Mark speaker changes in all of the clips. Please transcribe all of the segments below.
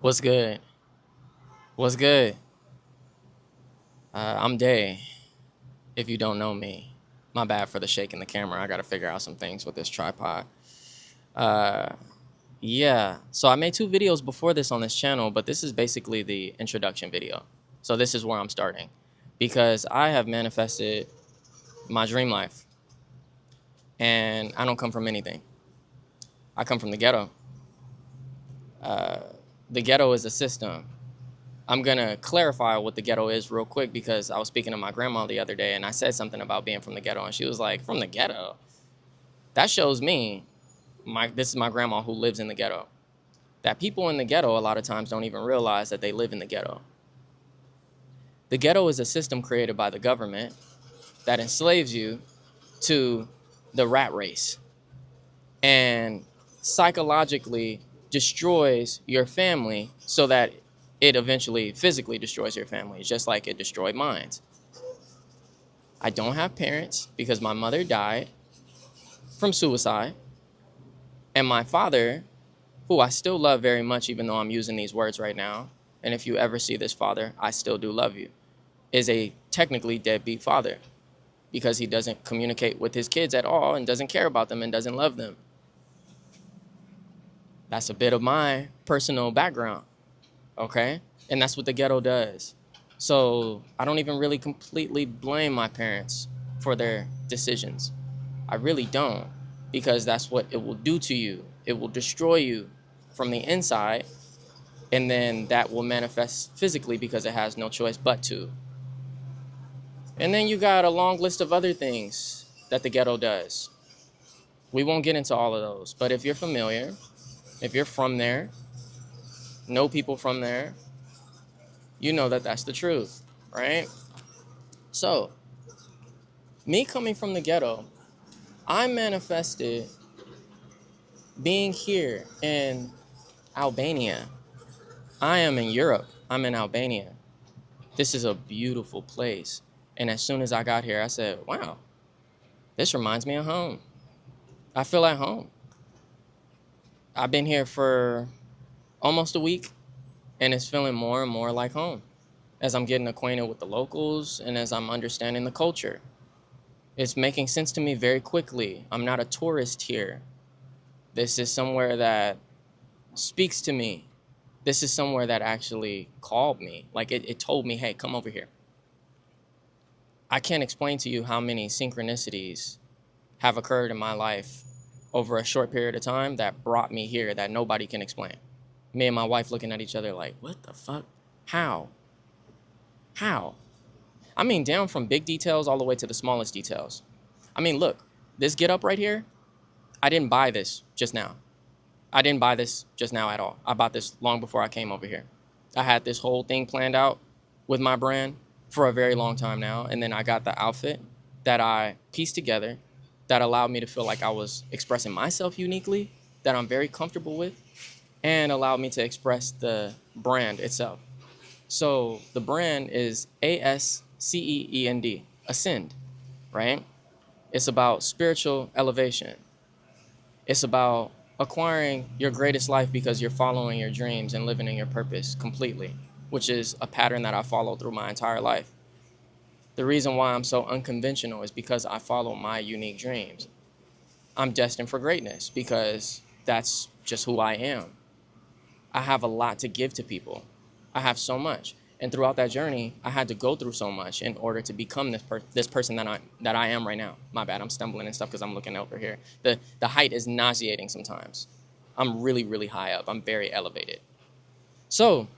Speaker 1: What's good? What's good? I'm Day. If you don't know me, my bad for the shaking the camera. I got to figure out some things with this tripod. Uh, yeah. So I made two videos before this on this channel, but this is basically the introduction video. So this is where I'm starting, because I have manifested my dream life, and I don't come from anything. I come from the ghetto. Uh, the ghetto is a system. I'm gonna clarify what the ghetto is real quick because I was speaking to my grandma the other day and I said something about being from the ghetto and she was like, "From the ghetto?" That shows me this is my grandma who lives in the ghetto. That people in the ghetto a lot of times don't even realize that they live in the ghetto. The ghetto is a system created by the government that enslaves you to the rat race and psychologically destroys your family so that it eventually physically destroys your family, just like it destroyed mine. I don't have parents because my mother died from suicide. And my father, who I still love very much, even though I'm using these words right now, and if you ever see this father, I still do love you, is a technically deadbeat father because he doesn't communicate with his kids at all and doesn't care about them and doesn't love them. That's a bit of my personal background, okay? And that's what the ghetto does. So I don't even really completely blame my parents for their decisions. I really don't, because that's what it will do to you. It will destroy you from the inside, and then that will manifest physically because it has no choice but to. And then you got a long list of other things that the ghetto does. We won't get into all of those, but if you're familiar, if you're from there, know people from there, you know that that's the truth, right? So, me coming from the ghetto, I manifested being here in Albania. I am in Europe. I'm in Albania. This is a beautiful place. And as soon as I got here, I said, wow, this reminds me of home. I feel at home. I've been here for almost a week, and it's feeling more and more like home as I'm getting acquainted with the locals and as I'm understanding the culture. It's making sense to me very quickly. I'm not a tourist here. This is somewhere that speaks to me. This is somewhere that actually called me. Like it told me, hey, come over here. I can't explain to you how many synchronicities have occurred in my life over a short period of time that brought me here that nobody can explain. Me and my wife looking at each other like, what the fuck? How? How? I mean, down from big details all the way to the smallest details. I mean, look, this get up right here, I didn't buy this just now. I didn't buy this just now at all. I bought this long before I came over here. I had this whole thing planned out with my brand for a very long time now. And then I got the outfit that I pieced together that allowed me to feel like I was expressing myself uniquely, that I'm very comfortable with, and allowed me to express the brand itself. So the brand is ASCEEND, Ascend, right? It's about spiritual elevation. It's about acquiring your greatest life because you're following your dreams and living in your purpose completely, which is a pattern that I followed through my entire life. The reason why I'm so unconventional is because I follow my unique dreams. I'm destined for greatness because that's just who I am. I have a lot to give to people. I have so much. And throughout that journey, I had to go through so much in order to become this person that I am right now. My bad, I'm stumbling and stuff because I'm looking over here. The height is nauseating sometimes. I'm really, really high up. I'm very elevated. So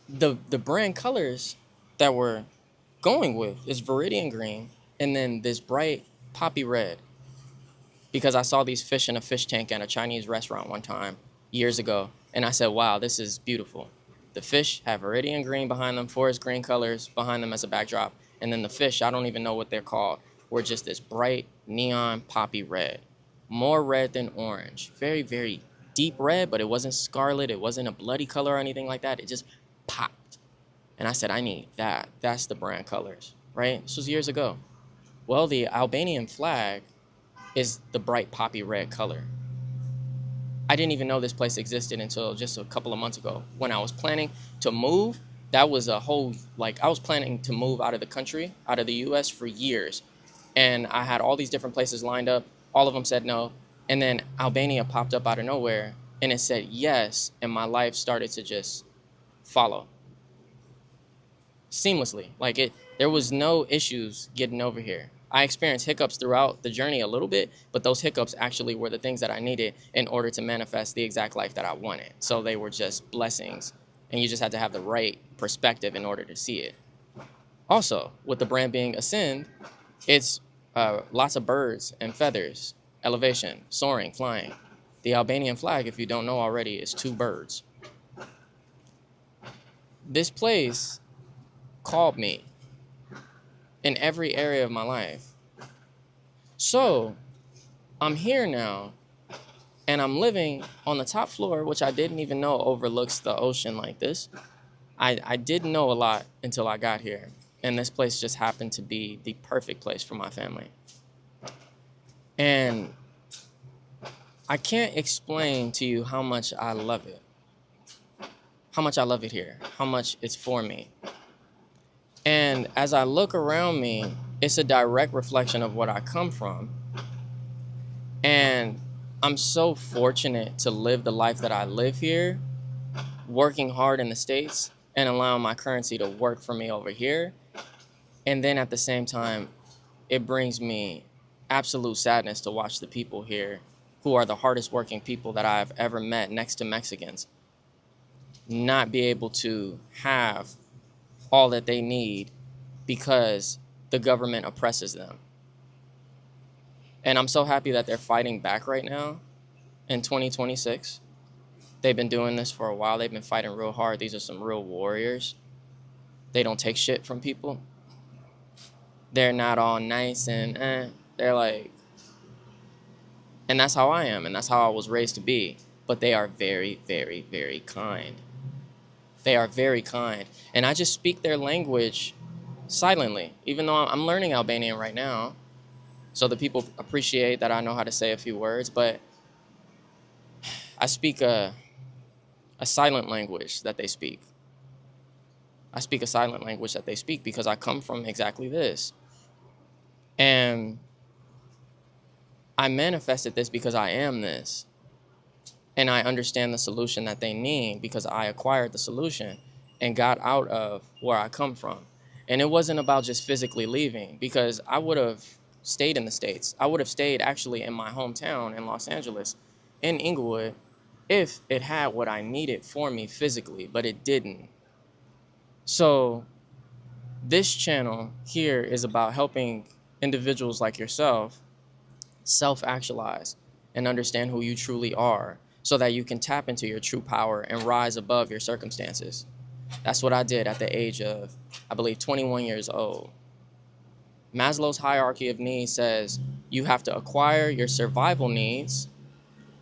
Speaker 1: the brand colors that we're going with is Viridian green and then this bright poppy red. Because I saw these fish in a fish tank at a Chinese restaurant one time years ago, and I said, wow, this is beautiful. The fish have Viridian green behind them, forest green colors behind them as a backdrop, and then the fish, I don't even know what they're called, were just this bright neon poppy red. More red than orange. Very, very deep red, but it wasn't scarlet, it wasn't a bloody color or anything like that. It just popped. And I said, I need that. That's the brand colors, right? This was years ago. Well, the Albanian flag is the bright poppy red color. I didn't even know this place existed until just a couple of months ago. When I was planning to move, that was a whole, like, I was planning to move out of the country, out of the US for years. And I had all these different places lined up. All of them said no. And then Albania popped up out of nowhere and it said yes. And my life started to just follow seamlessly. Like there was no issues getting over here. I experienced hiccups throughout the journey a little bit, but those hiccups actually were the things that I needed in order to manifest the exact life that I wanted. So they were just blessings, and you just had to have the right perspective in order to see it. Also, with the brand being Ascend, it's lots of birds and feathers, elevation, soaring, flying. The Albanian flag, if you don't know already, is 2 birds. This place called me in every area of my life. So I'm here now, and I'm living on the top floor, which I didn't even know overlooks the ocean like this. I didn't know a lot until I got here, and this place just happened to be the perfect place for my family. And I can't explain to you how much I love it, how much I love it here, how much it's for me. And as I look around me, it's a direct reflection of what I come from. And I'm so fortunate to live the life that I live here, working hard in the States and allowing my currency to work for me over here. And then at the same time, it brings me absolute sadness to watch the people here, who are the hardest working people that I've ever met next to Mexicans, not be able to have all that they need because the government oppresses them. And I'm so happy that they're fighting back right now in 2026. They've been doing this for a while. They've been fighting real hard. These are some real warriors. They don't take shit from people. They're not all nice and they're like, and that's how I am, and that's how I was raised to be. But they are very, very, very kind. They are very kind. And I just speak their language silently, even though I'm learning Albanian right now. So the people appreciate that I know how to say a few words, but I speak a silent language that they speak. I speak a silent language that they speak because I come from exactly this. And I manifested this because I am this. And I understand the solution that they need because I acquired the solution and got out of where I come from. And it wasn't about just physically leaving, because I would have stayed in the States. I would have stayed actually in my hometown in Los Angeles, in Inglewood, if it had what I needed for me physically, but it didn't. So this channel here is about helping individuals like yourself self-actualize and understand who you truly are, so that you can tap into your true power and rise above your circumstances. That's what I did at the age of, I believe, 21 years old. Maslow's hierarchy of needs says you have to acquire your survival needs,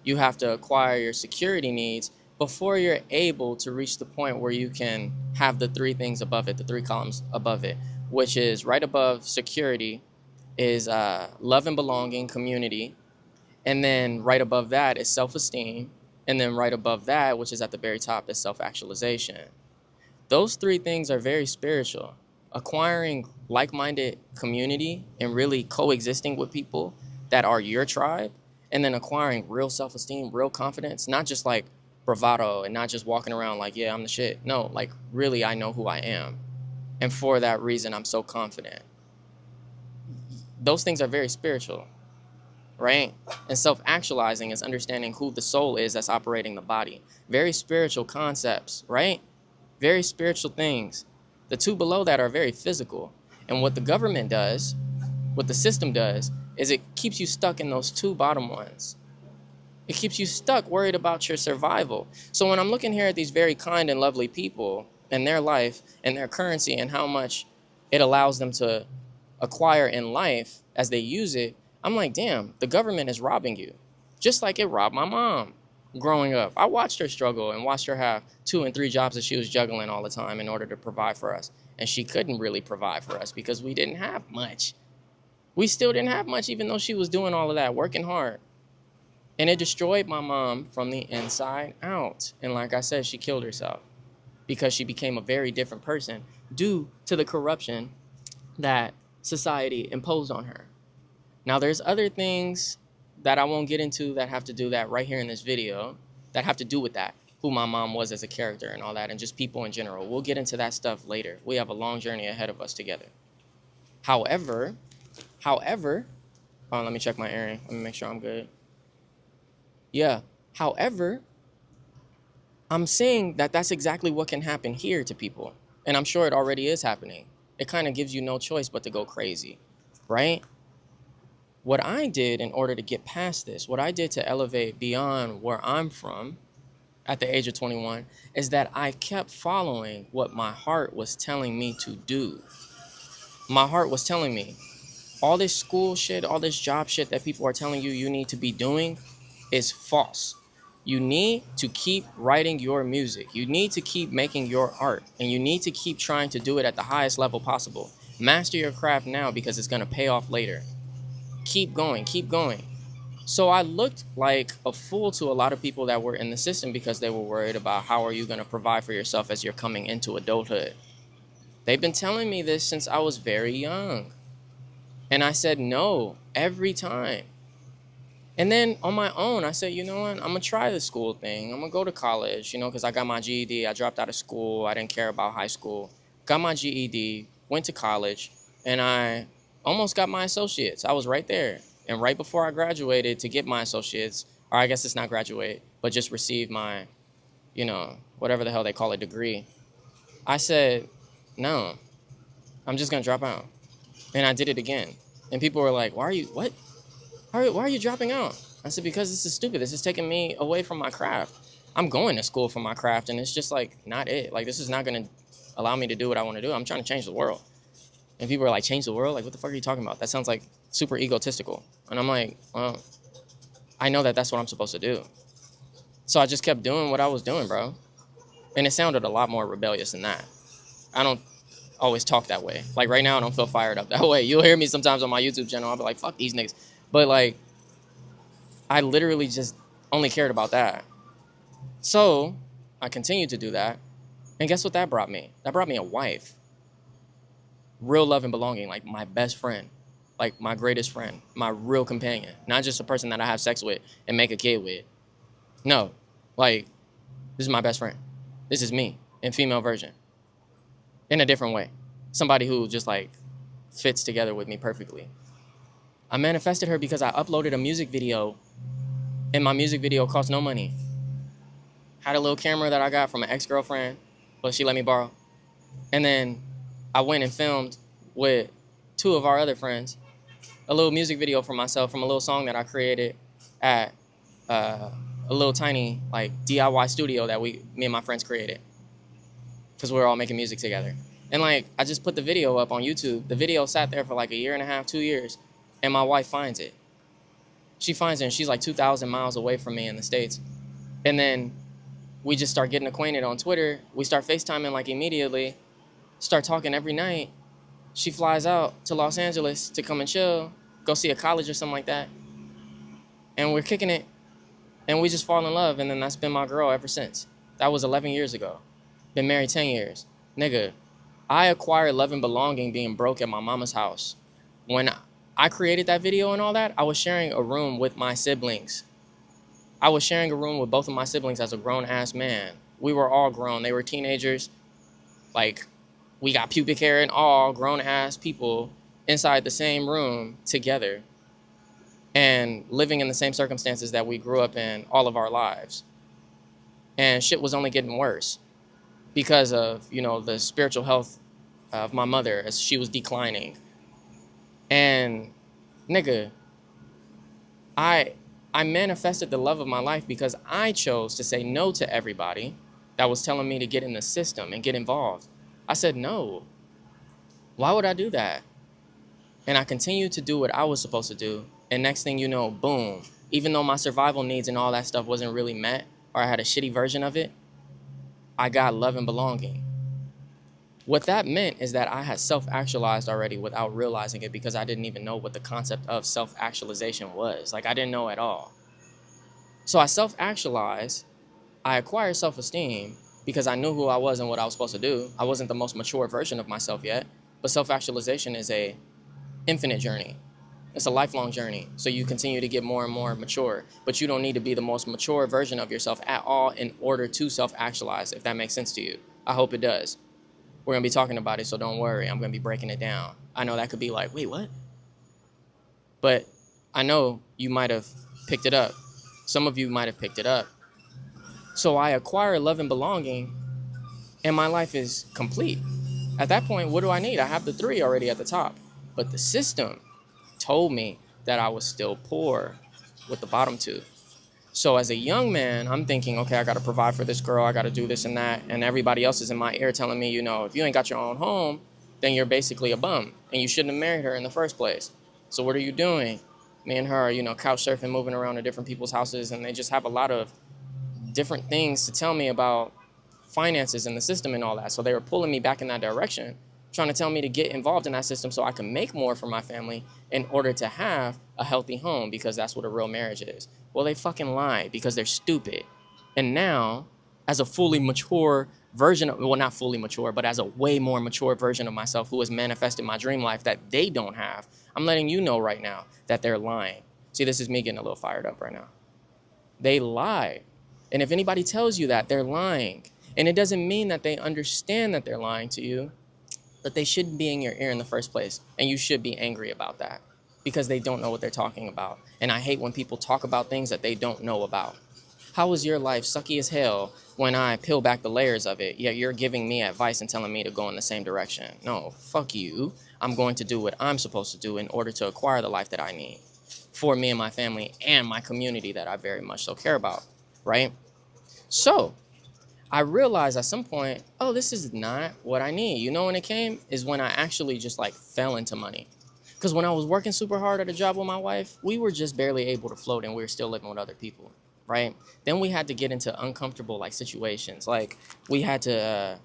Speaker 1: you have to acquire your security needs before you're able to reach the point where you can have the 3 things above it, the 3 columns above it, which is right above security is love and belonging, community. And then right above that is self-esteem. And then right above that, which is at the very top, is self-actualization. Those 3 things are very spiritual. Acquiring like-minded community and really coexisting with people that are your tribe, and then acquiring real self-esteem, real confidence, not just like bravado and not just walking around like, yeah, I'm the shit. No, like really, I know who I am. And for that reason, I'm so confident. Those things are very spiritual, right? And self-actualizing is understanding who the soul is that's operating the body. Very spiritual concepts, right? Very spiritual things. The 2 below that are very physical. And what the government does, what the system does, is it keeps you stuck in those 2 bottom ones. It keeps you stuck, worried about your survival. So when I'm looking here at these very kind and lovely people and their life and their currency and how much it allows them to acquire in life as they use it, I'm like, damn, the government is robbing you. Just like it robbed my mom growing up. I watched her struggle and watched her have 2 and 3 jobs that she was juggling all the time in order to provide for us. And she couldn't really provide for us because we didn't have much. We still didn't have much, even though she was doing all of that, working hard. And it destroyed my mom from the inside out. And like I said, she killed herself because she became a very different person due to the corruption that society imposed on her. Now, there's other things that I won't get into that have to do that right here in this video that have to do with that, who my mom was as a character and all that, and just people in general. We'll get into that stuff later. We have a long journey ahead of us together. However, let me check my airing. Let me make sure I'm good. Yeah. However, I'm saying that that's exactly what can happen here to people. And I'm sure it already is happening. It kind of gives you no choice but to go crazy, right? What I did in order to get past this, what I did to elevate beyond where I'm from at the age of 21, is that I kept following what my heart was telling me to do. My heart was telling me, all this school shit, all this job shit that people are telling you you need to be doing is false. You need to keep writing your music. You need to keep making your art. And you need to keep trying to do it at the highest level possible. Master your craft now because it's going to pay off later. Keep going, keep going. So I looked like a fool to a lot of people that were in the system because they were worried about how are you going to provide for yourself as you're coming into adulthood. They've been telling me this since I was very young. And I said no every time. And then on my own, I said, you know what? I'm going to try the school thing. I'm going to go to college, because I got my GED. I dropped out of school. I didn't care about high school. Got my GED, went to college, and I almost got my associates. I was right there. And right before I graduated to get my associates, or I guess it's not graduate, but just receive my, whatever the hell they call a degree, I said, no, I'm just going to drop out. And I did it again. And people were like, why are you dropping out? I said, because this is stupid. This is taking me away from my craft. I'm going to school for my craft, and it's just like not it. Like, this is not going to allow me to do what I want to do. I'm trying to change the world. And people are like, change the world? Like, what the fuck are you talking about? That sounds like super egotistical. And I'm like, well, I know that that's what I'm supposed to do. So I just kept doing what I was doing, bro. And it sounded a lot more rebellious than that. I don't always talk that way. Like, right now, I don't feel fired up that way. You'll hear me sometimes on my YouTube channel. I'll be like, fuck these niggas. But, like, I literally just only cared about that. So I continued to do that. And guess what that brought me? That brought me a wife. Real love and belonging, like my best friend, like my greatest friend, my real companion. Not just a person that I have sex with and make a kid with. No, like, this is my best friend. This is me in female version. In a different way. Somebody who just like fits together with me perfectly. I manifested her because I uploaded a music video, and my music video cost no money. Had a little camera that I got from an ex-girlfriend, but she let me borrow. And then I went and filmed with two of our other friends a little music video for myself from a little song that I created at a little tiny like DIY studio that me and my friends created, because we were all making music together. And like, I just put the video up on YouTube. The video sat there for like a year and a half, 2 years, and my wife finds it. She finds it, and she's like 2,000 miles away from me in the States. And then we just start getting acquainted on Twitter. We start FaceTiming like immediately, start talking every night. She flies out to Los Angeles to come and chill, go see a college or something like that. And we're kicking it, and we just fall in love, and then that's been my girl ever since. That was 11 years ago. Been married 10 years. Nigga, I acquired love and belonging being broke at my mama's house. When I created that video and all that, I was sharing a room with my siblings. I was sharing a room with both of my siblings as a grown-ass man. We were all grown. They were teenagers. Like, we got pubic hair and all grown-ass people inside the same room together and living in the same circumstances that we grew up in all of our lives. And shit was only getting worse because of, the spiritual health of my mother as she was declining. And nigga, I manifested the love of my life because I chose to say no to everybody that was telling me to get in the system and get involved. I said no. Why would I do that? And I continued to do what I was supposed to do. And next thing you know, boom. Even though my survival needs and all that stuff wasn't really met, or I had a shitty version of it, I got love and belonging. What that meant is that I had self-actualized already without realizing it, because I didn't even know what the concept of self-actualization was. Like, I didn't know at all. So I self-actualize, I acquire self-esteem because I knew who I was and what I was supposed to do. I wasn't the most mature version of myself yet, but self-actualization is a infinite journey. It's a lifelong journey. So you continue to get more and more mature, but you don't need to be the most mature version of yourself at all in order to self-actualize, if that makes sense to you. I hope it does. We're going to be talking about it, so don't worry. I'm going to be breaking it down. I know that could be like, wait, what? But I know you might have picked it up. Some of you might have picked it up. So I acquire love and belonging, and my life is complete. At that point, what do I need? I have the 3 already at the top. But the system told me that I was still poor with the bottom 2. So as a young man, I'm thinking, okay, I got to provide for this girl. I got to do this and that. And everybody else is in my ear telling me, if you ain't got your own home, then you're basically a bum and you shouldn't have married her in the first place. So what are you doing? Me and her are, couch surfing, moving around to different people's houses. And they just have a lot of different things to tell me about finances and the system and all that. So they were pulling me back in that direction, trying to tell me to get involved in that system so I can make more for my family in order to have a healthy home, because that's what a real marriage is. Well, they fucking lie because they're stupid. And now, as a fully mature version of, well, not fully mature, but as a way more mature version of myself who has manifested my dream life that they don't have, I'm letting you know right now that they're lying. See, this is me getting a little fired up right now. They lie. And if anybody tells you that, they're lying. And it doesn't mean that they understand that they're lying to you, but they shouldn't be in your ear in the first place. And you should be angry about that because they don't know what they're talking about. And I hate when people talk about things that they don't know about. How is your life sucky as hell when I peel back the layers of it, yet you're giving me advice and telling me to go in the same direction? No, fuck you. I'm going to do what I'm supposed to do in order to acquire the life that I need for me and my family and my community that I very much so care about, right? So I realized at some point, oh, this is not what I need. You know when it came? Is when I actually just fell into money. Because when I was working super hard at a job with my wife, we were just barely able to float and we were still living with other people, right? Then we had to get into uncomfortable situations. We had to,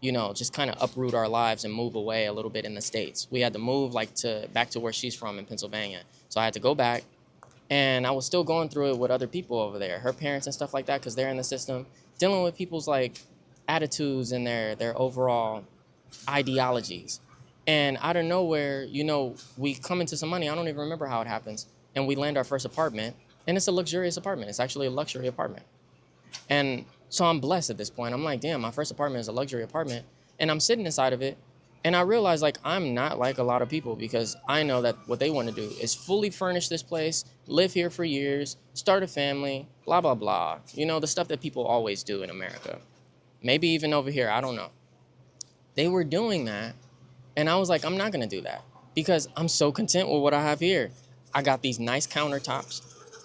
Speaker 1: just kind of uproot our lives and move away a little bit in the States. We had to move back to where she's from in Pennsylvania. So I had to go back. And I was still going through it with other people over there, her parents and stuff like that, because they're in the system, dealing with people's attitudes and their overall ideologies. And out of nowhere, we come into some money. I don't even remember how it happens. And we land our first apartment, and it's a luxurious apartment. It's actually a luxury apartment. And so I'm blessed at this point. I'm like, damn, my first apartment is a luxury apartment. And I'm sitting inside of it. And I realized I'm not like a lot of people, because I know that what they want to do is fully furnish this place, live here for years, start a family, blah, blah, blah. The stuff that people always do in America. Maybe even over here, I don't know. They were doing that. And I was like, I'm not going to do that because I'm so content with what I have here. I got these nice countertops.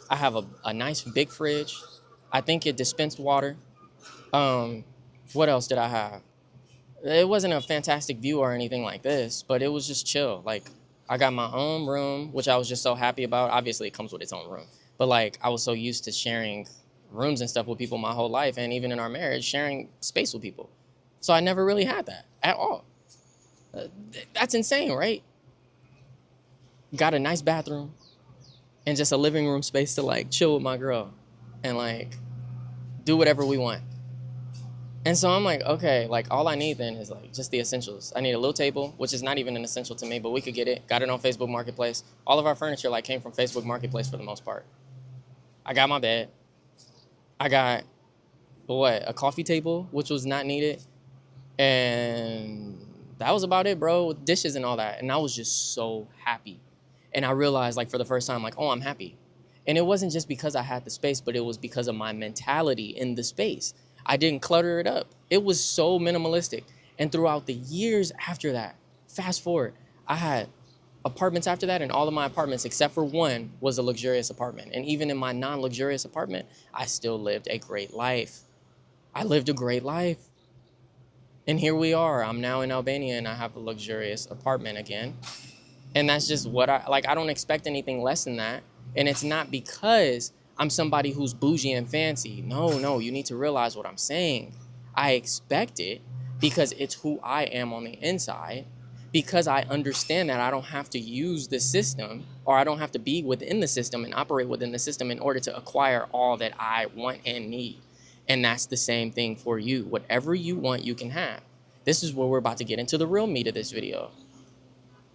Speaker 1: I have a nice big fridge. I think it dispensed water. What else did I have? It wasn't a fantastic view or anything like this, but it was just chill. I got my own room, which I was just so happy about. Obviously, it comes with its own room. But, I was so used to sharing rooms and stuff with people my whole life, and even in our marriage, sharing space with people. So I never really had that at all. That's insane, right? Got a nice bathroom and just a living room space to, chill with my girl and, do whatever we want. And so I'm like, okay, all I need then is just the essentials. I need a little table, which is not even an essential to me, but we could get it. Got it on Facebook Marketplace. All of our furniture came from Facebook Marketplace for the most part. I got my bed. I got a coffee table, which was not needed. And that was about it, bro, with dishes and all that. And I was just so happy. And I realized for the first time, oh, I'm happy. And it wasn't just because I had the space, but it was because of my mentality in the space. I didn't clutter it up. It was so minimalistic. And throughout the years after that, fast forward, I had apartments after that, and all of my apartments, except for one, was a luxurious apartment. And even in my non-luxurious apartment, I still lived a great life. I lived a great life. And here we are. I'm now in Albania, and I have a luxurious apartment again. And that's just what I don't expect anything less than that. And it's not because I'm somebody who's bougie and fancy. No, you need to realize what I'm saying. I expect it because it's who I am on the inside, because I understand that I don't have to use the system, or I don't have to be within the system and operate within the system in order to acquire all that I want and need. And that's the same thing for you. Whatever you want, you can have. This is where we're about to get into the real meat of this video.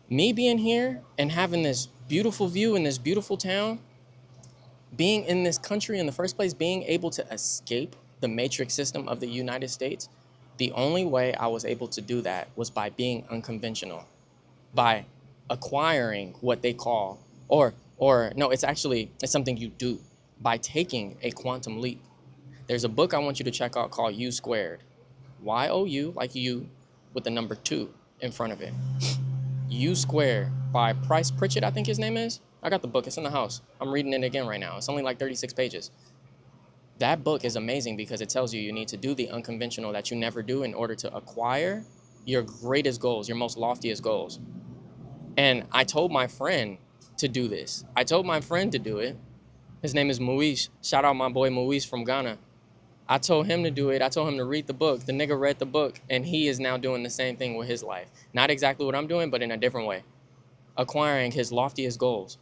Speaker 1: Me being here and having this beautiful view in this beautiful town, being in this country in the first place, being able to escape the matrix system of the United States, the only way I was able to do that was by being unconventional, by acquiring what they call, or no, it's something you do, by taking a quantum leap. There's a book I want you to check out called U Squared. Y-O-U, like you, with the number 2 in front of it. U Squared by Price Pritchett, I think his name is. I got the book. It's in the house. I'm reading it again right now. It's only like 36 pages. That book is amazing because it tells you need to do the unconventional that you never do in order to acquire your greatest goals, your most loftiest goals. And I told my friend to do this. I told my friend to do it. His name is Muish. Shout out my boy Muish from Ghana. I told him to do it. I told him to read the book. The nigga read the book, and he is now doing the same thing with his life. Not exactly what I'm doing, but in a different way. Acquiring his loftiest goals,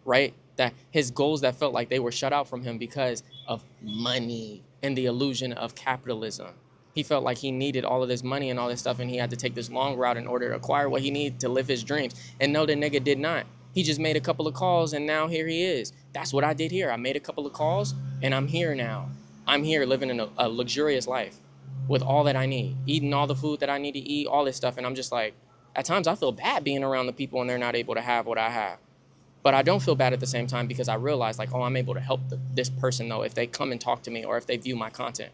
Speaker 1: right? That his goals that felt like they were shut out from him because of money and the illusion of capitalism. He felt like he needed all of this money and all this stuff, and he had to take this long route in order to acquire what he needed to live his dreams. And no, the nigga did not. He just made a couple of calls, and now here he is. That's what I did here. I made a couple of calls, and I'm here now. I'm here living in a luxurious life with all that I need, eating all the food that I need to eat, all this stuff. And I'm just like, at times I feel bad being around the people and they're not able to have what I have. But I don't feel bad at the same time because I realize like, oh, I'm able to help this person though if they come and talk to me or if they view my content.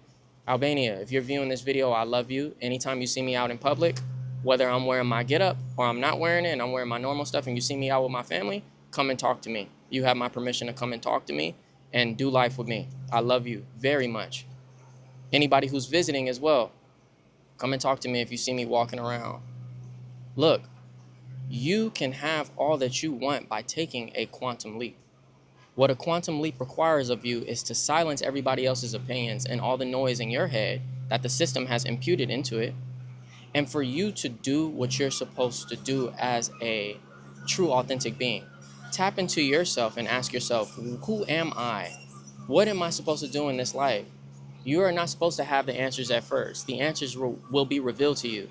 Speaker 1: Albania, if you're viewing this video, I love you. Anytime you see me out in public, whether I'm wearing my getup or I'm not wearing it and I'm wearing my normal stuff and you see me out with my family, come and talk to me. You have my permission to come and talk to me and do life with me. I love you very much. Anybody who's visiting as well, come and talk to me if you see me walking around. Look, you can have all that you want by taking a quantum leap. What a quantum leap requires of you is to silence everybody else's opinions and all the noise in your head that the system has imputed into it, and for you to do what you're supposed to do as a true, authentic being. Tap into yourself and ask yourself, who am I? What am I supposed to do in this life? You are not supposed to have the answers at first. The answers will be revealed to you.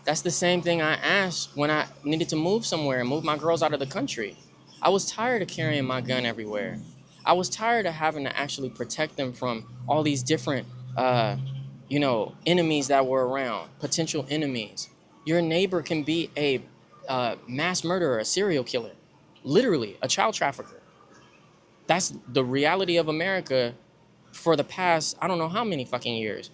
Speaker 1: That's the same thing I asked when I needed to move somewhere and move my girls out of the country. I was tired of carrying my gun everywhere. I was tired of having to actually protect them from all these different, enemies that were around, potential enemies. Your neighbor can be a mass murderer, a serial killer, literally a child trafficker. That's the reality of America for the past, I don't know how many fucking years.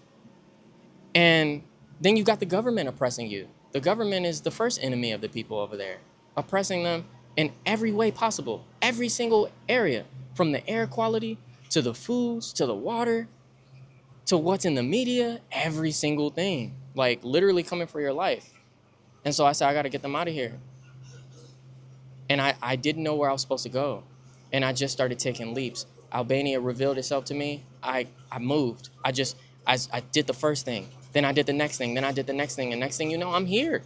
Speaker 1: And then you got the government oppressing you. The government is the first enemy of the people over there, oppressing them in every way possible, every single area, from the air quality to the foods, to the water, to what's in the media, every single thing, like literally coming for your life. And so I said, I got to get them out of here. And I didn't know where I was supposed to go. And I just started taking leaps. Albania revealed itself to me. I moved. I did the first thing. Then I did the next thing. Then I did the next thing. And next thing you know, I'm here.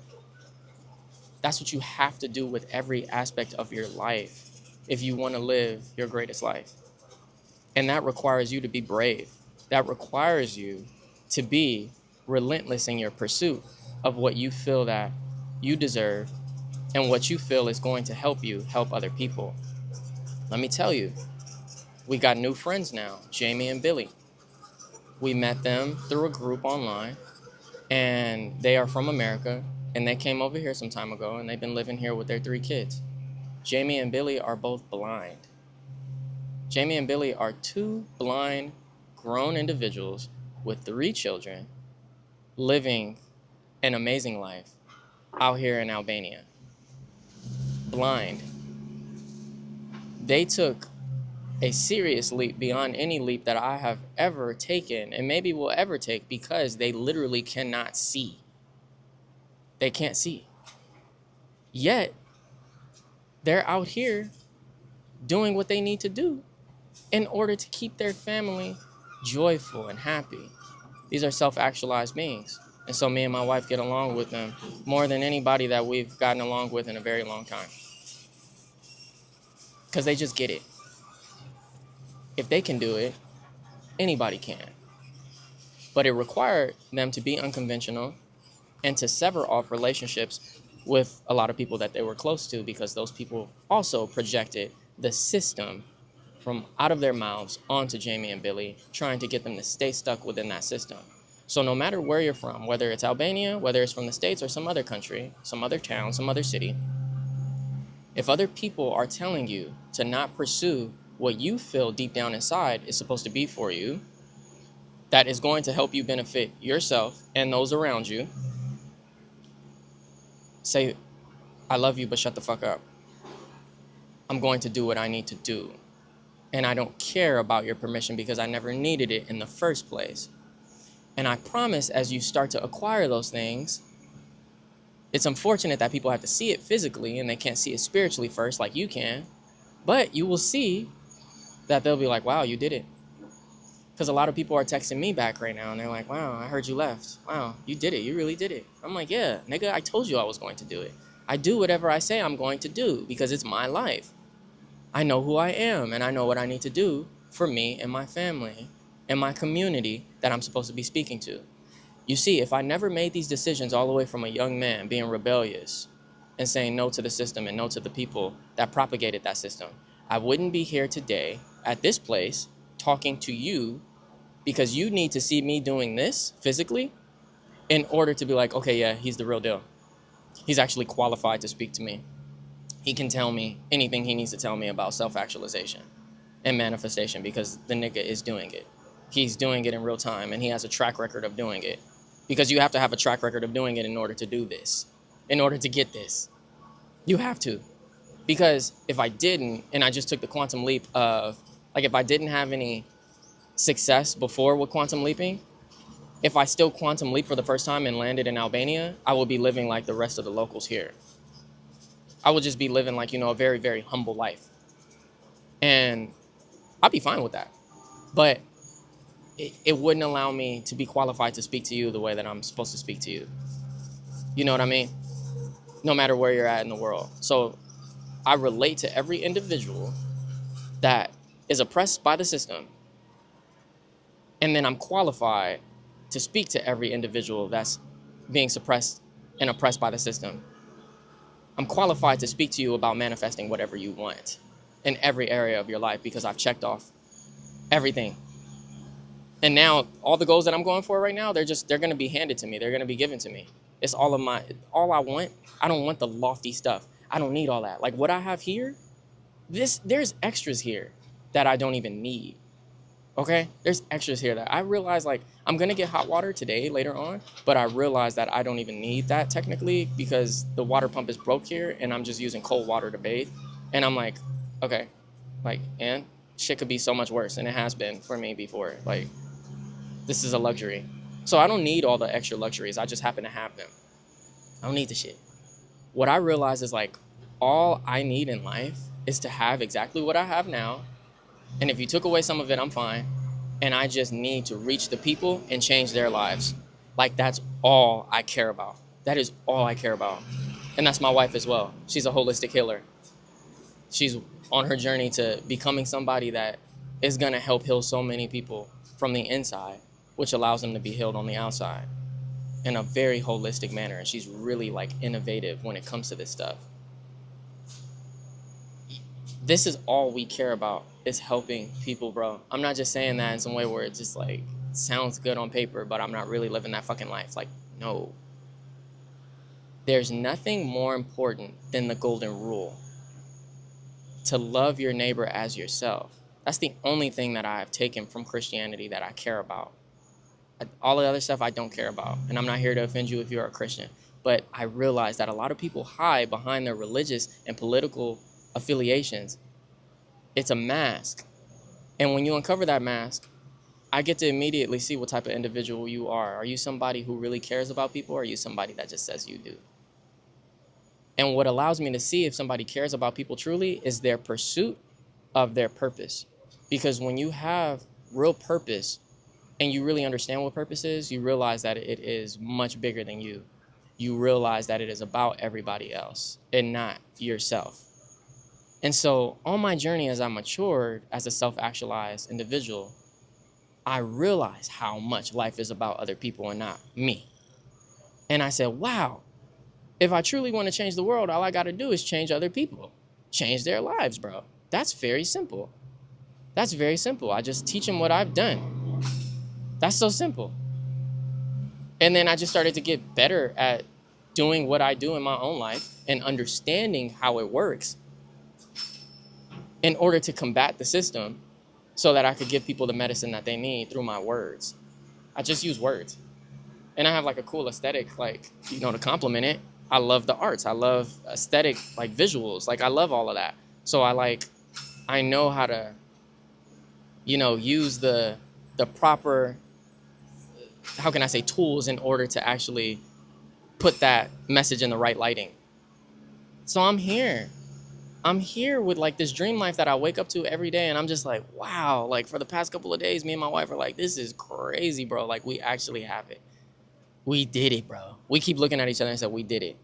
Speaker 1: That's what you have to do with every aspect of your life if you want to live your greatest life. And that requires you to be brave. That requires you to be relentless in your pursuit of what you feel that you deserve and what you feel is going to help you help other people. Let me tell you, we got new friends now, Jamie and Billy. We met them through a group online, and they are from America, and they came over here some time ago, and they've been living here with their 3 kids. Jamie and Billy are both blind. Jamie and Billy are 2 blind, grown individuals with 3 children living an amazing life out here in Albania. Blind. They took a serious leap beyond any leap that I have ever taken and maybe will ever take because they literally cannot see. They can't see. Yet, they're out here doing what they need to do in order to keep their family joyful and happy. These are self-actualized beings. And so me and my wife get along with them more than anybody that we've gotten along with in a very long time. Because they just get it. If they can do it, anybody can. But it required them to be unconventional and to sever off relationships with a lot of people that they were close to, because those people also projected the system from out of their mouths onto Jamie and Billy, trying to get them to stay stuck within that system. So no matter where you're from, whether it's Albania, whether it's from the States or some other country, some other town, some other city, if other people are telling you to not pursue what you feel deep down inside is supposed to be for you, that is going to help you benefit yourself and those around you, say, I love you, but shut the fuck up. I'm going to do what I need to do. And I don't care about your permission because I never needed it in the first place. And I promise, as you start to acquire those things, it's unfortunate that people have to see it physically and they can't see it spiritually first like you can, but you will see that they'll be like, wow, you did it. Because a lot of people are texting me back right now and they're like, wow, I heard you left. Wow, you did it. You really did it. I'm like, yeah, nigga, I told you I was going to do it. I do whatever I say I'm going to do because it's my life. I know who I am and I know what I need to do for me and my family and my community that I'm supposed to be speaking to. You see, if I never made these decisions all the way from a young man being rebellious and saying no to the system and no to the people that propagated that system, I wouldn't be here today at this place talking to you, because you need to see me doing this physically in order to be like, okay, yeah, he's the real deal. He's actually qualified to speak to me. He can tell me anything he needs to tell me about self-actualization and manifestation because the nigga is doing it. He's doing it in real time and he has a track record of doing it, because you have to have a track record of doing it in order to do this, in order to get this. You have to. Because if I didn't, and I just took the quantum leap of, like, if I didn't have any success before with quantum leaping, if I still quantum leap for the first time and landed in Albania, I will be living like the rest of the locals here. I would just be living like, a very, very humble life. And I'd be fine with that. But it wouldn't allow me to be qualified to speak to you the way that I'm supposed to speak to you. You know what I mean? No matter where you're at in the world. So I relate to every individual that is oppressed by the system. And then I'm qualified to speak to every individual that's being suppressed and oppressed by the system. I'm qualified to speak to you about manifesting whatever you want in every area of your life, because I've checked off everything. And now all the goals that I'm going for right now, they're going to be handed to me. They're going to be given to me. It's all I want. I don't want the lofty stuff. I don't need all that. Like what I have here, there's extras here that I don't even need. Okay? There's extras here that I realize, like, I'm going to get hot water today, later on, but I realize that I don't even need that technically because the water pump is broke here and I'm just using cold water to bathe. And I'm like, okay, like, and shit could be so much worse. And it has been for me before. Like, this is a luxury. So I don't need all the extra luxuries. I just happen to have them. I don't need the shit. What I realize is, like, all I need in life is to have exactly what I have now. And if you took away some of it, I'm fine. And I just need to reach the people and change their lives. Like, that's all I care about. That is all I care about. And that's my wife as well. She's a holistic healer. She's on her journey to becoming somebody that is going to help heal so many people from the inside, which allows them to be healed on the outside in a very holistic manner. And she's really, like, innovative when it comes to this stuff. This is all we care about, is helping people, bro. I'm not just saying that in some way where it just, like, sounds good on paper, but I'm not really living that fucking life. Like, no. There's nothing more important than the golden rule. To love your neighbor as yourself. That's the only thing that I have taken from Christianity that I care about. All the other stuff I don't care about. And I'm not here to offend you if you're a Christian. But I realize that a lot of people hide behind their religious and political affiliations. It's a mask. And when you uncover that mask, I get to immediately see what type of individual you are. Are you somebody who really cares about people, or are you somebody that just says you do? And what allows me to see if somebody cares about people truly is their pursuit of their purpose. Because when you have real purpose, and you really understand what purpose is, you realize that it is much bigger than you. You realize that it is about everybody else and not yourself. And so on my journey as I matured as a self-actualized individual, I realized how much life is about other people and not me. And I said, wow, if I truly want to change the world, all I got to do is change other people, change their lives, bro. That's very simple. That's very simple. I just teach them what I've done. That's so simple. And then I just started to get better at doing what I do in my own life and understanding how it works in order to combat the system so that I could give people the medicine that they need through my words. I just use words. And I have like a cool aesthetic, like, you know, to complement it. I love the arts. I love aesthetic, like visuals. Like I love all of that. So I know how to, you know, use the proper, how can I say, tools in order to actually put that message in the right lighting. So I'm here with like this dream life that I wake up to every day, and I'm just like, wow, like for the past couple of days, me and my wife are like, this is crazy, bro. Like we actually have it. We did it, bro. We keep looking at each other and say, we did it.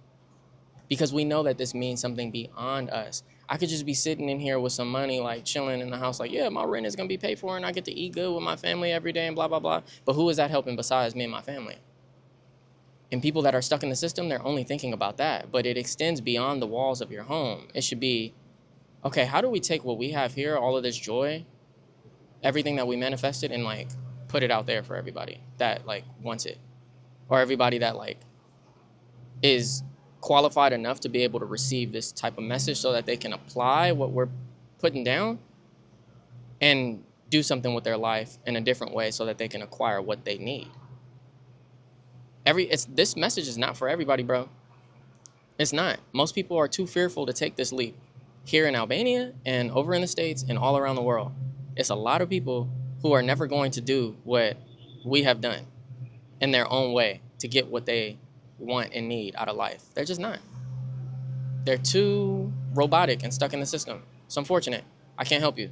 Speaker 1: Because we know that this means something beyond us. I could just be sitting in here with some money, like chilling in the house, like, yeah, my rent is gonna be paid for and I get to eat good with my family every day and blah, blah, blah. But who is that helping besides me and my family? And people that are stuck in the system, they're only thinking about that. But it extends beyond the walls of your home. It should be, okay, how do we take what we have here, all of this joy, everything that we manifested, and like put it out there for everybody that like wants it, or everybody that like is qualified enough to be able to receive this type of message so that they can apply what we're putting down and do something with their life in a different way so that they can acquire what they need. This message is not for everybody, bro. It's not. Most people are too fearful to take this leap here in Albania and over in the States and all around the world. It's a lot of people who are never going to do what we have done in their own way to get what they want and need out of life. They're just not. They're too robotic and stuck in the system. It's unfortunate. I can't help you.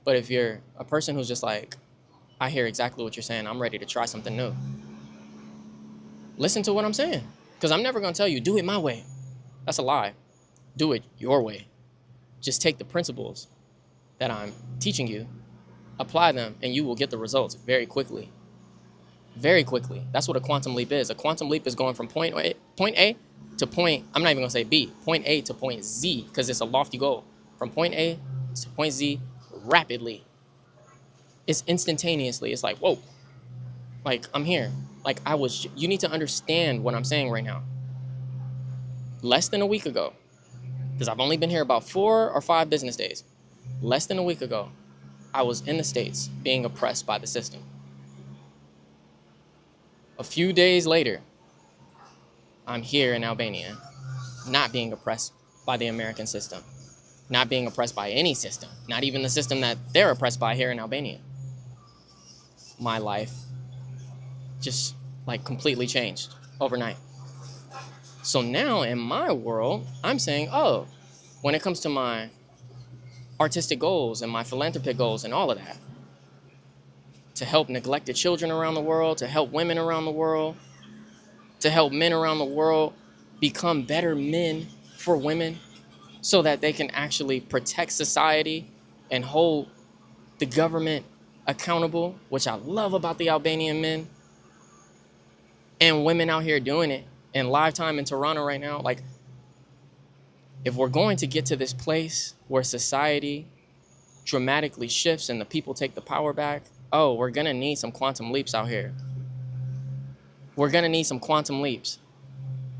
Speaker 1: But if you're a person who's just like, I hear exactly what you're saying, I'm ready to try something new, listen to what I'm saying. Because I'm never going to tell you, do it my way. That's a lie. Do it your way. Just take the principles that I'm teaching you, apply them, and you will get the results very quickly. Very quickly. That's what a quantum leap is. A quantum leap is going from point A to point, I'm not even going to say B, point A to point Z, because it's a lofty goal. From point A to point Z rapidly. It's instantaneously. It's like, whoa, like I'm here. Like you need to understand what I'm saying right now. Less than a week ago, because I've only been here about 4 or 5 business days. Less than a week ago, I was in the States being oppressed by the system. A few days later, I'm here in Albania, not being oppressed by the American system, not being oppressed by any system, not even the system that they're oppressed by here in Albania. My life just like completely changed overnight. So now in my world, I'm saying, oh, when it comes to my artistic goals and my philanthropic goals and all of that, to help neglected children around the world, to help women around the world, to help men around the world become better men for women so that they can actually protect society and hold the government accountable, which I love about the Albanian men and women out here doing it in live time in Toronto right now. Like, if we're going to get to this place where society dramatically shifts and the people take the power back, oh, we're going to need some quantum leaps out here. We're going to need some quantum leaps.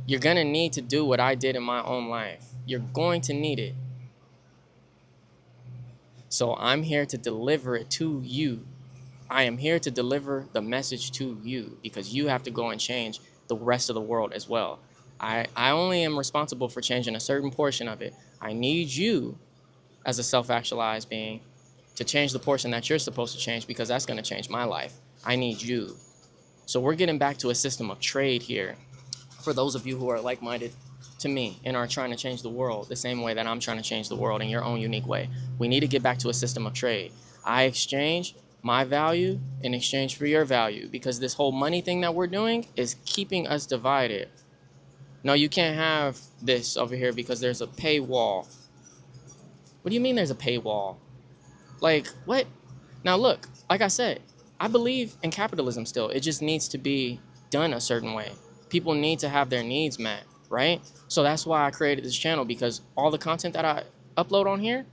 Speaker 1: You're going to need to do what I did in my own life. You're going to need it. So I'm here to deliver it to you. I am here to deliver the message to you because you have to go and change the rest of the world as well. I only am responsible for changing a certain portion of it. I need you as a self-actualized being to change the portion that you're supposed to change because that's going to change my life. I need you. So we're getting back to a system of trade here for those of you who are like-minded to me and are trying to change the world the same way that I'm trying to change the world in your own unique way. We need to get back to a system of trade. I exchange, my value in exchange for your value, because this whole money thing that we're doing is keeping us divided. No, you can't have this over here because there's a paywall. What do you mean there's a paywall? Like, what? Now, look, like I said, I believe in capitalism still. It just needs to be done a certain way. People need to have their needs met, right? So that's why I created this channel, because all the content that I upload on here,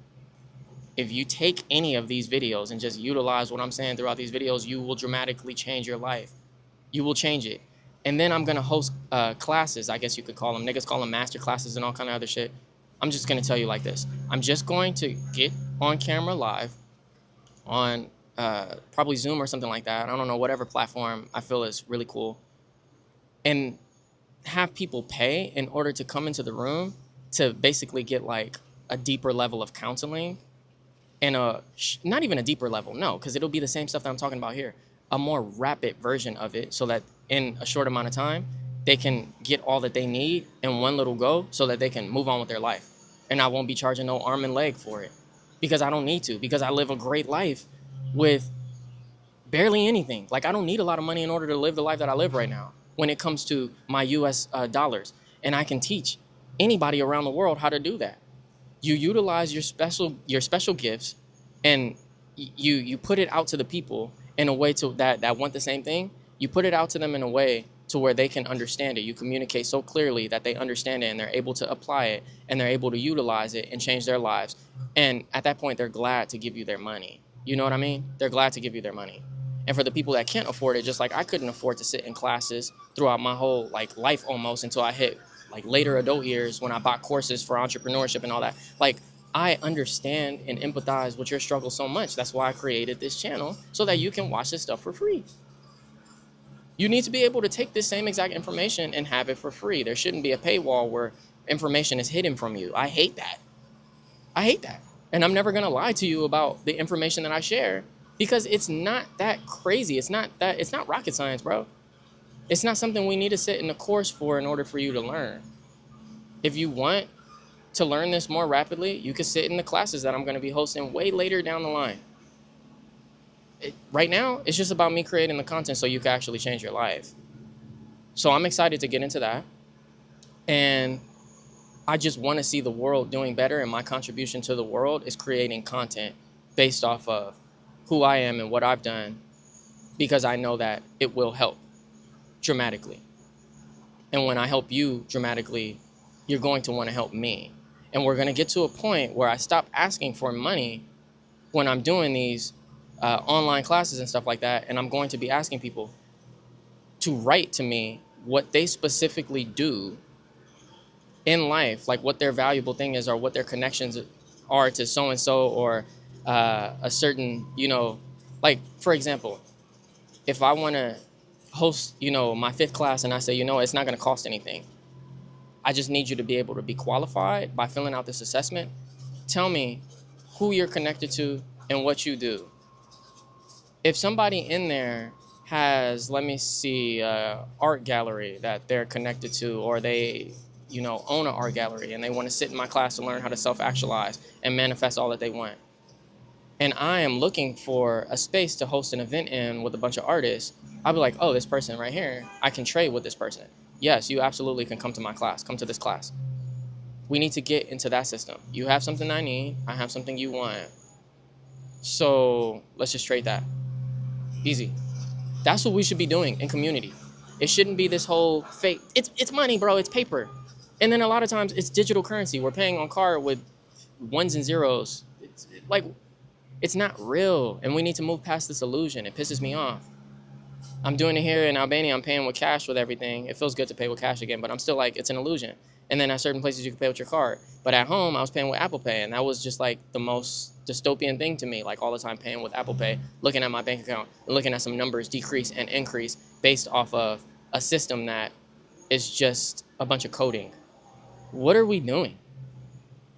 Speaker 1: if you take any of these videos and just utilize what I'm saying throughout these videos, you will dramatically change your life. You will change it. And then I'm gonna host classes, I guess you could call them. Niggas call them master classes and all kind of other shit. I'm just gonna tell you like this. I'm just going to get on camera live on probably Zoom or something like that. I don't know, whatever platform I feel is really cool. And have people pay in order to come into the room to basically get like a deeper level of counseling, and not even a deeper level, no, because it'll be the same stuff that I'm talking about here, a more rapid version of it, so that in a short amount of time, they can get all that they need in one little go so that they can move on with their life. And I won't be charging no arm and leg for it, because I don't need to, because I live a great life with barely anything. Like, I don't need a lot of money in order to live the life that I live right now when it comes to my US dollars. And I can teach anybody around the world how to do that. You utilize your special gifts, and you put it out to the people in a way to that want the same thing. You put it out to them in a way to where they can understand it. You communicate so clearly that they understand it, and they're able to apply it, and they're able to utilize it and change their lives. And at that point, they're glad to give you their money. You know what I mean? They're glad to give you their money. And for the people that can't afford it, just like I couldn't afford to sit in classes throughout my whole like life almost until I hit like later adult years when I bought courses for entrepreneurship and all that. Like, I understand and empathize with your struggle so much. That's why I created this channel, so that you can watch this stuff for free. You need to be able to take this same exact information and have it for free. There shouldn't be a paywall where information is hidden from you. I hate that. I hate that. And I'm never going to lie to you about the information that I share, because it's not that crazy. It's not rocket science, bro. It's not something we need to sit in a course for in order for you to learn. If you want to learn this more rapidly, you can sit in the classes that I'm going to be hosting way later down the line. Right now, it's just about me creating the content so you can actually change your life. So I'm excited to get into that. And I just want to see the world doing better, and my contribution to the world is creating content based off of who I am and what I've done, because I know that it will help dramatically. And when I help you dramatically, you're going to want to help me. And we're going to get to a point where I stop asking for money when I'm doing these online classes and stuff like that. And I'm going to be asking people to write to me what they specifically do in life, like what their valuable thing is, or what their connections are to so-and-so, or a certain, like, for example, if I want to host, my 5th class, and I say, it's not going to cost anything. I just need you to be able to be qualified by filling out this assessment. Tell me who you're connected to and what you do. If somebody in there has, let me see, art gallery that they're connected to, or they, own an art gallery, and they want to sit in my class to learn how to self-actualize and manifest all that they want, and I am looking for a space to host an event in with a bunch of artists, I'll be like, oh, this person right here, I can trade with this person. Yes, you absolutely can come to my class. Come to this class. We need to get into that system. You have something I need. I have something you want. So let's just trade that. Easy. That's what we should be doing in community. It shouldn't be this whole fake. It's money, bro. It's paper. And then a lot of times it's digital currency. We're paying on card with ones and zeros. It's not real. And we need to move past this illusion. It pisses me off. I'm doing it here in Albania. I'm paying with cash with everything. It feels good to pay with cash again, but I'm still like, it's an illusion. And then at certain places you can pay with your card. But at home, I was paying with Apple Pay, and that was just like the most dystopian thing to me, like all the time paying with Apple Pay, looking at my bank account, and looking at some numbers decrease and increase based off of a system that is just a bunch of coding. What are we doing?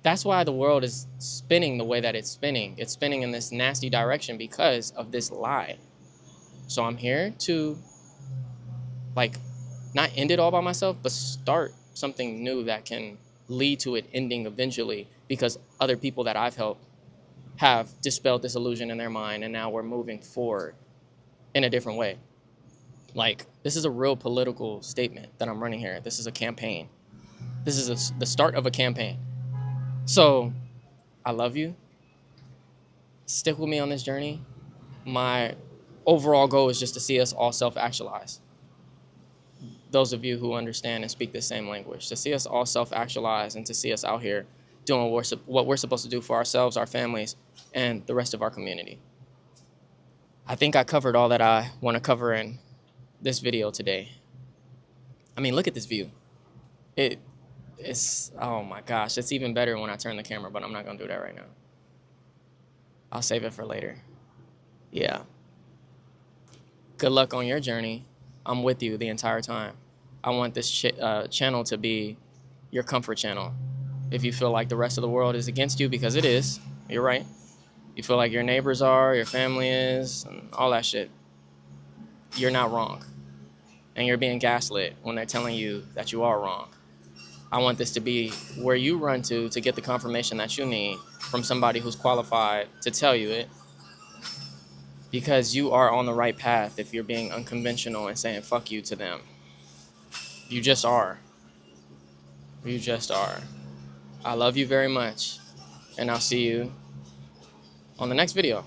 Speaker 1: That's why the world is spinning the way that it's spinning. It's spinning in this nasty direction because of this lie. So I'm here to, like, not end it all by myself, but start something new that can lead to it ending eventually, because other people that I've helped have dispelled this illusion in their mind, and now we're moving forward in a different way. Like, this is a real political statement that I'm running here. This is a campaign. This is the start of a campaign. So I love you. Stick with me on this journey. My overall goal is just to see us all self-actualize. Those of you who understand and speak the same language, to see us all self-actualize and to see us out here doing what we're supposed to do for ourselves, our families, and the rest of our community. I think I covered all that I want to cover in this video today. I mean, look at this view. It's, oh my gosh, it's even better when I turn the camera, but I'm not gonna do that right now. I'll save it for later. Yeah. Good luck on your journey. I'm with you the entire time. I want this channel to be your comfort channel. If you feel like the rest of the world is against you, because it is, you're right. You feel like your neighbors are, your family is, and all that shit, you're not wrong. And you're being gaslit when they're telling you that you are wrong. I want this to be where you run to get the confirmation that you need from somebody who's qualified to tell you it, because you are on the right path if you're being unconventional and saying fuck you to them. You just are. You just are. I love you very much, and I'll see you on the next video.